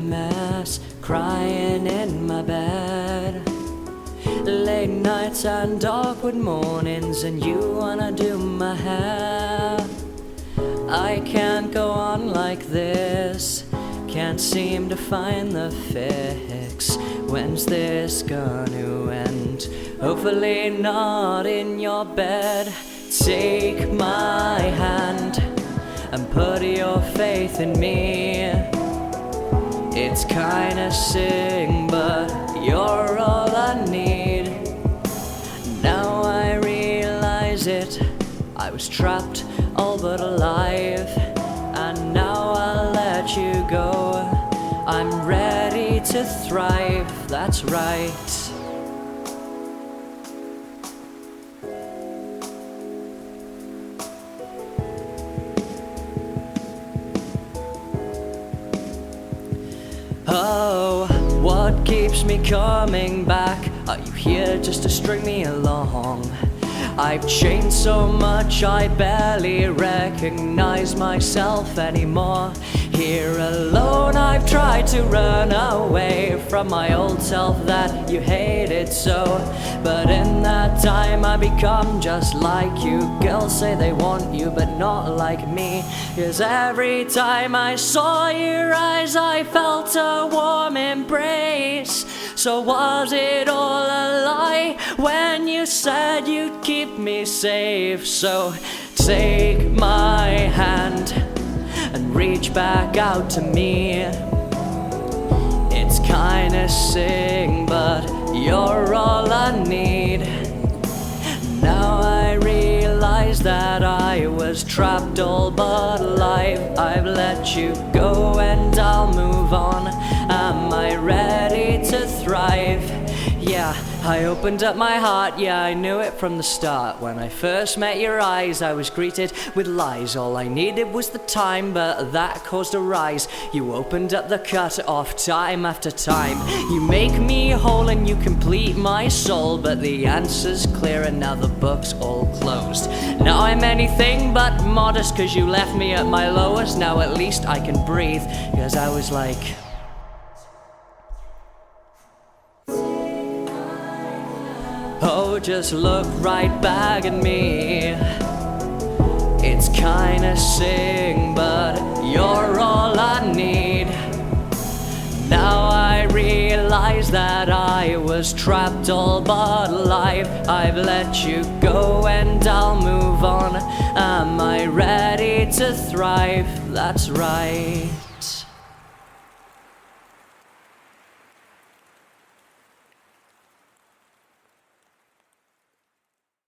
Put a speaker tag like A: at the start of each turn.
A: mess, crying in my bed. Late nights and awkward mornings, and you wanna do my hair. I can't go on like this, can't seem to find the fix. When's this gonna end? Hopefully not in your bed. Take my hand and put your faith in me. It's kinda sick, but you're all I need. Now I realize it, I was trapped all but alive, and now I'll let you go. I'm ready to thrive, that's right. Oh, what keeps me coming back? Are you here just to string me along? I've changed so much I barely recognize myself anymore. Here alone I've tried to run away from my old self that you hated so. But in that time I become just like you. Girls say they want you but not like me. 'Cause every time I saw your eyes I felt a warm embrace. So was it all a lie when you said you'd keep me safe? So take my hand and reach back out to me. It's kinda sick, but you're all I need. Now I realize that I was trapped all but alive. I've let you go and I'll move on. Am I ready to thrive? Yeah, I opened up my heart, yeah, I knew it from the start. When I first met your eyes, I was greeted with lies. All I needed was the time, but that caused a rise. You opened up the cut off time after time. You make me whole and you complete my soul. But the answer's clear and now the book's all closed. Now I'm anything but modest, 'cause you left me at my lowest. Now at least I can breathe, 'cause I was like, oh, just look right back at me. It's kinda sick, but you're all I need. Now I realize that I was trapped all but alive. I've let you go and I'll move on. Am I ready to thrive? That's right.